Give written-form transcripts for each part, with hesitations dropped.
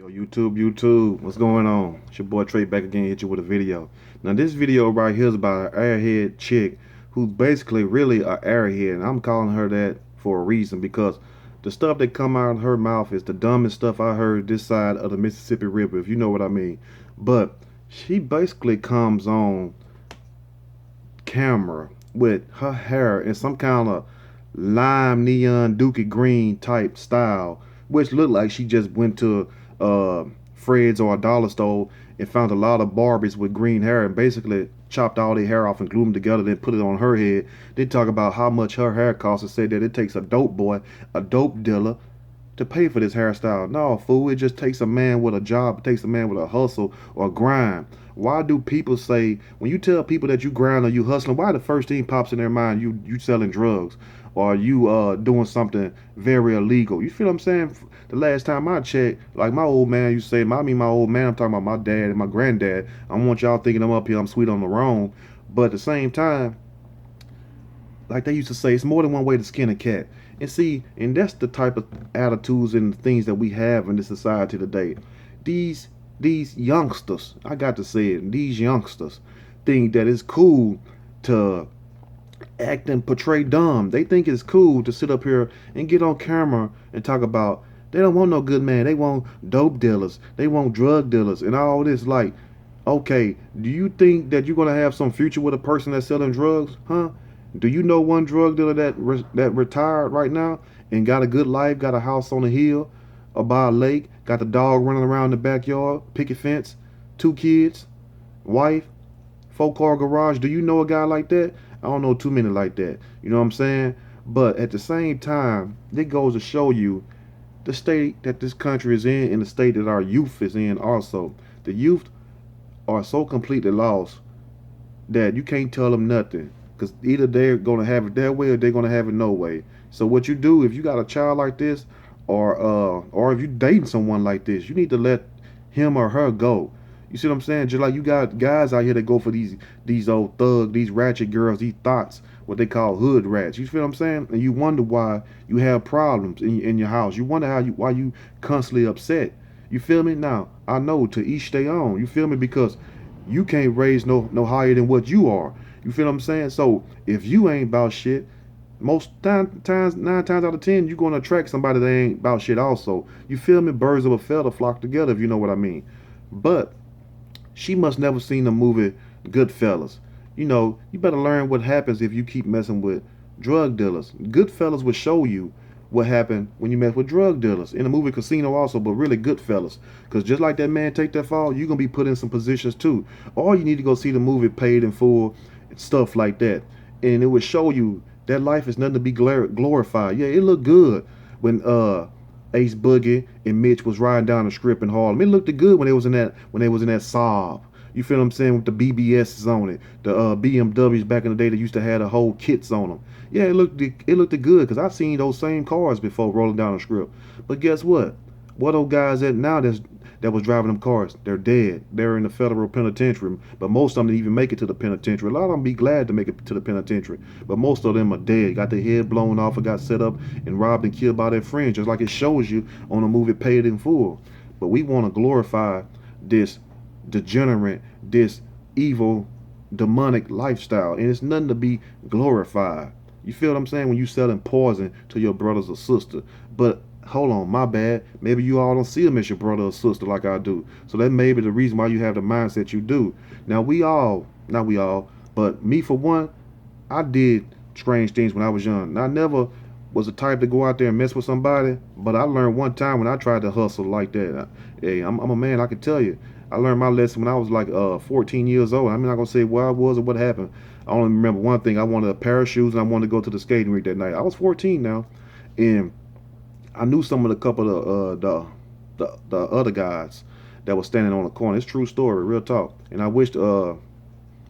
Yo, YouTube, what's going on? It's your boy Trey back again, hit you with a video. Now, this video right here is about an airhead chick who's basically really an airhead, and I'm calling her that for a reason because the stuff that come out of her mouth is the dumbest stuff I heard this side of the Mississippi River, if you know what I mean. But she basically comes on camera with her hair in some kind of lime neon dookie green type style, which looked like she just went to Fred's or a dollar store and found a lot of Barbies with green hair and basically chopped all their hair off and glued them together, then put it on her head. They talk about how much her hair costs and said that it takes a dope boy, a dope dealer, to pay for this hairstyle. No, fool, it just takes a man with a job, it takes a man with a hustle or a grind. Why do people say, when you tell people that you grind or you hustling, why the first thing pops in their mind, you selling drugs or you doing something very illegal? You feel what I'm saying? The last time I checked, like my old man used to say, I mean my old man, I'm talking about my dad and my granddad. I don't want y'all thinking I'm up here, I'm sweet on the wrong. But at the same time, like they used to say, it's more than one way to skin a cat. And see, and that's the type of attitudes and things that we have in this society today. These these youngsters, I got to say it, these youngsters think that it's cool to act and portray dumb. They think it's cool to sit up here and get on camera and talk about they don't want no good man. They want dope dealers. They want drug dealers and all this. Like, okay, do you think that you're gonna have some future with a person that's selling drugs, huh? Do you know one drug dealer that retired right now and got a good life, got a house on a hill or by a lake, got the dog running around the backyard, picket fence, two kids, wife, 4-car garage? Do you know a guy like that? I don't know too many like that. You know what I'm saying? But at the same time, it goes to show you the state that this country is in and the state that our youth is in also. The youth are so completely lost that you can't tell them nothing because either they're going to have it their way or they're going to have it no way. So what you do if you got a child like this or if you dating someone like this, you need to let him or her go. You see what I'm saying? Just like you got guys out here that go for these old thug, these ratchet girls, these thoughts, what they call hood rats. You feel what I'm saying? And you wonder why you have problems in your house. You wonder why you constantly upset. You feel me? Now I know to each their own. You feel me? Because you can't raise no higher than what you are. You feel what I'm saying? So if you ain't about shit, times 9 times out of 10, you're gonna attract somebody that ain't about shit also. You feel me? Birds of a feather flock together, if you know what I mean. But she must never seen the movie Goodfellas. You know, you better learn what happens if you keep messing with drug dealers. Goodfellas will show you what happened when you mess with drug dealers. In the movie Casino also, but really Goodfellas. Because just like that man Take That Fall, you're going to be put in some positions too. Or you need to go see the movie Paid in Full and stuff like that. And it would show you that life is nothing to be glorified. Yeah, it looked good when Ace Boogie and Mitch was riding down the strip in Harlem. It looked good when they was in that Saab. You feel what I'm saying, with the BBSs on it, the BMWs back in the day that used to have the whole kits on them. Yeah, it looked good because I've seen those same cars before rolling down the strip. But guess what? What those guys at now that was driving them cars? They're dead. They're in the federal penitentiary. But most of them didn't even make it to the penitentiary. A lot of them be glad to make it to the penitentiary. But most of them are dead. Got their head blown off or got set up and robbed and killed by their friends, just like it shows you on the movie Paid in Full. But we want to glorify this degenerate, this evil, demonic lifestyle. And it's nothing to be glorified. You feel what I'm saying? When you selling poison to your brothers or sister. But hold on, my bad. Maybe you all don't see them as your brother or sister like I do. So that may be the reason why you have the mindset you do. Now not we all, but me for one, I did strange things when I was young. I never was the type to go out there and mess with somebody, but I learned one time when I tried to hustle like that. Hey, I'm a man, I can tell you. I learned my lesson when I was like 14 years old. I'm not gonna say where I was or what happened. I only remember one thing. I wanted a pair of shoes and I wanted to go to the skating rink that night. I was 14 now, and I knew some of the couple of the other guys that was standing on the corner. It's a true story, real talk. And I wished well,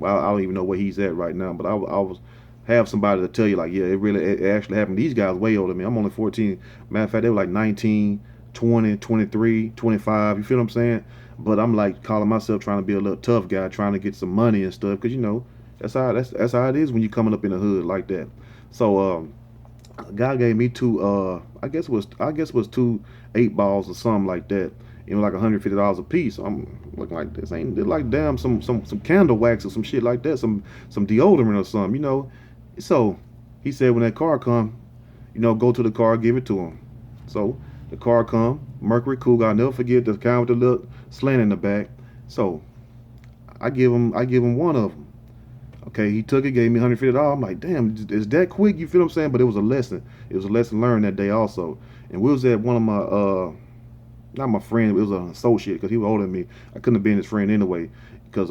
I don't even know where he's at right now, but I was have somebody to tell you like, yeah, it actually happened. These guys way older than me. I'm only 14. Matter of fact, they were like 19, 20, 23, 25. You feel what I'm saying? But I'm like calling myself trying to be a little tough guy, trying to get some money and stuff, because you know that's how it is when you coming up in the hood like that. So a guy gave me two I guess it was two 8 balls or something like that, like $150 a piece. So I'm looking like this ain't this like damn some candle wax or some shit like that, some deodorant or something, So he said when that car come, go to the car, give it to him. So the car come, Mercury Cougar. I'll never forget the kind with the little slant in the back. So I give him one of them. Okay, he took it, gave me $150. I'm like, damn, is that quick? You feel what I'm saying? But it was a lesson. It was a lesson learned that day also. And we was at one of my not my friend, it was an associate because he was older than me. I couldn't have been his friend anyway because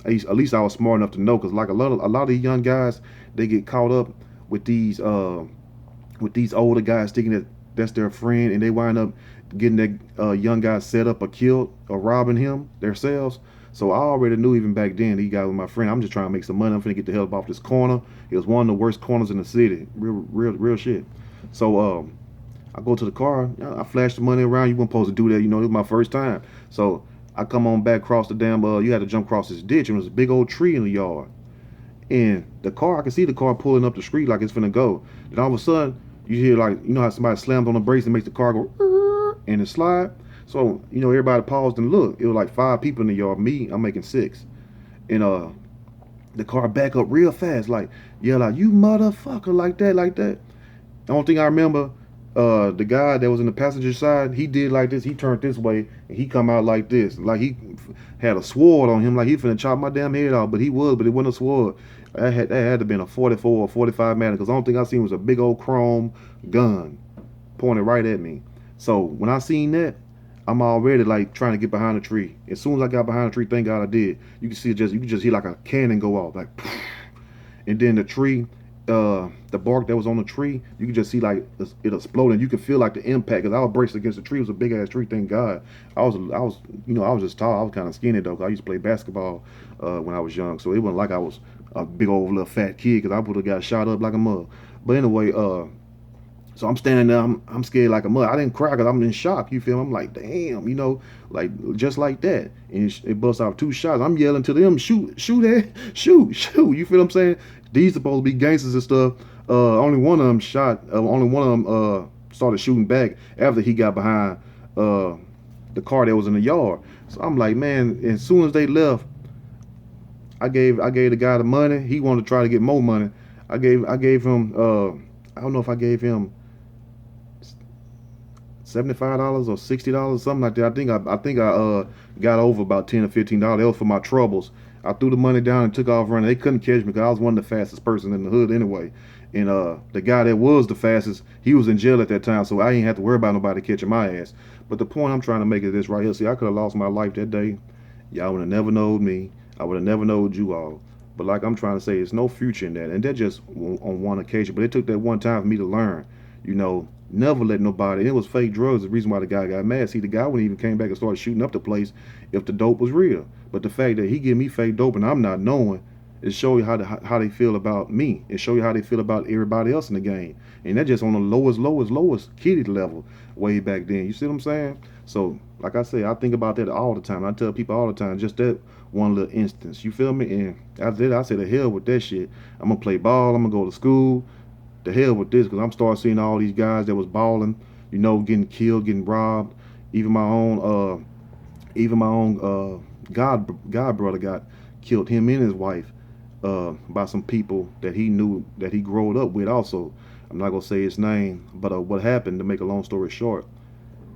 at least I was smart enough to know because like a lot of these young guys, they get caught up with these older guys thinking that that's their friend, and they wind up getting that young guy set up or killed or robbing him themselves. So I already knew even back then he got with my friend. I'm just trying to make some money. I'm finna get the hell up off this corner. It was one of the worst corners in the city. Real shit. So I go to the car. I flash the money around. You weren't supposed to do that. It was my first time. So I come on back across the damn. You had to jump across this ditch, and there was a big old tree in the yard. And the car, I can see the car pulling up the street like it's finna go. Then all of a sudden, you hear like, how somebody slams on the brakes and makes the car go, and it slide. So, everybody paused and looked. It was like 5 people in the yard. Me, I'm making 6. And the car back up real fast, like, yell out, you motherfucker, like that, like that. The only thing I remember, the guy that was in the passenger side, he did like this. He turned this way and he come out like this, like he had a sword on him, like he finna chop my damn head off. But it wasn't a sword. That had to been a 44 or 45 man, because the only thing I seen was a big old chrome gun pointed right at me. So when I seen that, I'm already like trying to get behind the tree. As soon as I got behind the tree, thank God I did. You can just hear like a cannon go off, like, and then the tree, the bark that was on the tree, you could just see like it exploding. You could feel like the impact. Cause I was braced against the tree. It was a big ass tree. Thank God. I was just tall. I was kind of skinny though. 'Cause I used to play basketball when I was young. So it wasn't like I was a big old little fat kid. Cause I would have got shot up like a mug. But anyway, so I'm standing there. I'm scared like a mug. I didn't cry because I'm in shock. You feel me? I'm like, damn, like just like that. And it busts out 2 shots. I'm yelling to them, shoot, shoot, shoot, shoot. You feel what I'm saying? These supposed to be gangsters and stuff. Only one of them shot. Only one of them started shooting back after he got behind the car that was in the yard. So I'm like, man. As soon as they left, I gave the guy the money. He wanted to try to get more money. I gave him. I don't know if I gave him $75 or $60, something like that. I think I got over about $10 or $15. That was for my troubles. I threw the money down and took off running. They couldn't catch me because I was one of the fastest person in the hood anyway. And the guy that was the fastest, he was in jail at that time, so I ain't have to worry about nobody catching my ass. But the point I'm trying to make is this right here. See, I could have lost my life that day. Y'all would have never known me. I would have never known you all. But like I'm trying to say, there's no future in that. And that just on one occasion. But it took that one time for me to learn. Never let nobody. And it was fake drugs. The reason why the guy got mad. See, the guy wouldn't even came back and started shooting up the place if the dope was real. But the fact that he give me fake dope and I'm not knowing, it show you how they feel about me. It show you how they feel about everybody else in the game. And that just on the lowest kitty level way back then. You see what I'm saying? So, like I say, I think about that all the time. I tell people all the time, just that one little instance. You feel me? And after that, I say, the hell with that shit. I'm going to play ball. I'm going to go to school. The hell with this, because I'm starting seeing all these guys that was balling, getting killed, getting robbed. Even my own god brother got killed. Him and his wife by some people that he knew that he growed up with. Also, I'm not gonna say his name, but what happened, to make a long story short,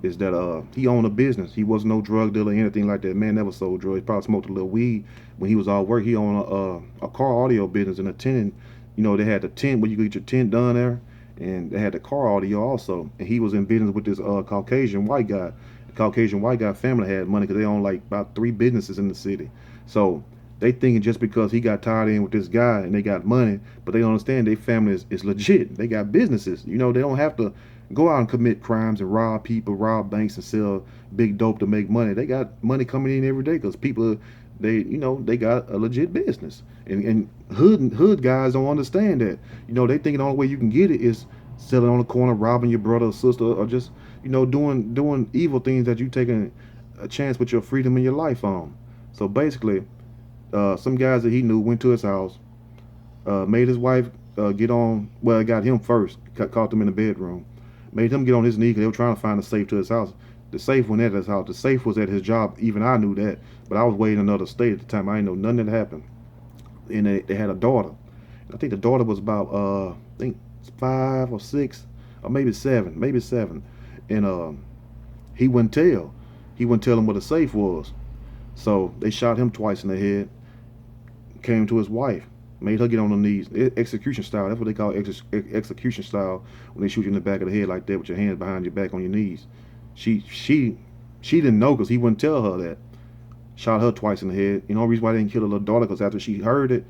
is that he owned a business. He wasn't no drug dealer or anything like that. Man never sold drugs. He probably smoked a little weed when he was all work. He owned a car audio business and a tenant. They had the tent where you could get your tent done there, and they had the car audio also. And he was in business with this Caucasian white guy. The Caucasian white guy family had money because they own like about 3 businesses in the city. So they thinking just because he got tied in with this guy and they got money, but they don't understand their family is legit. They got businesses. They don't have to go out and commit crimes and rob people, rob banks, and sell big dope to make money. They got money coming in every day because people, they got a legit business. And hood guys don't understand that. They think the only way you can get it is selling on the corner, robbing your brother or sister, or just doing evil things that you taking a chance with your freedom and your life on. So basically, some guys that he knew went to his house, made his wife get on. Well, got him first. Caught them in the bedroom. Made him get on his knee because they were trying to find a safe to his house. The safe went at his house. The safe was at his job. Even I knew that, but I was way in another state at the time. I didn't know nothing that happened. And they had a daughter. I think the daughter was about I think 5 or 6 or maybe 7, maybe 7. And he wouldn't tell. He wouldn't tell him what a safe was. So they shot him twice in the head. Came to his wife, made her get on her knees. Execution style. That's what they call execution style, when they shoot you in the back of the head like that with your hands behind your back on your knees. She she she didn't know because he wouldn't tell her that. Shot her twice in the head. You know, the reason why they didn't kill her little daughter, because after she heard it,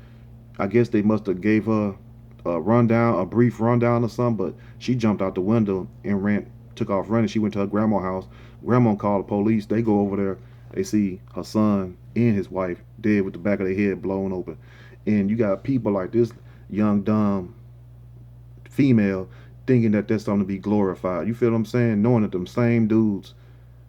I guess they must have gave her a rundown, a brief rundown or something. But she jumped out the window and ran, took off running. She went to her grandma's house. Grandma called the police. They go over there. They see her son and his wife dead with the back of their head blown open. And you got people like this young dumb female thinking that that's something to be glorified. You feel what I'm saying? Knowing that them same dudes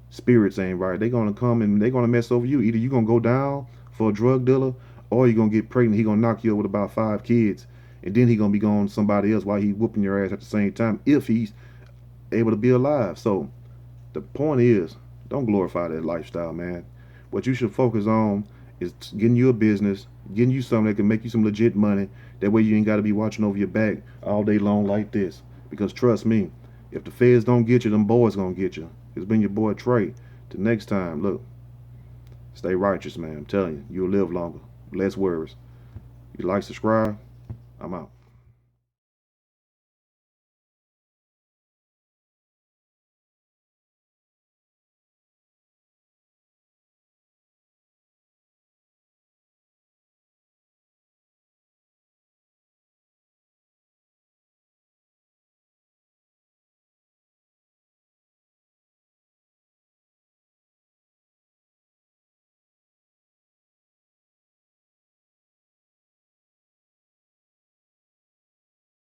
spirits ain't right. They gonna come and they gonna mess over you. Either you gonna go down for a drug dealer, or you gonna get pregnant. He gonna knock you up with about 5 kids, and then he gonna be going to somebody else while he whooping your ass at the same time, if he's able to be alive. So the point is, don't glorify that lifestyle, man. What you should focus on is getting you a business, getting you something that can make you some legit money. That way you ain't got to be watching over your back all day long like this. Because trust me, if the feds don't get you, them boys gonna get you. It's been your boy Trey. Till next time, look, stay righteous, man. I'm telling you, you'll live longer. Less worries. You like, subscribe. I'm out.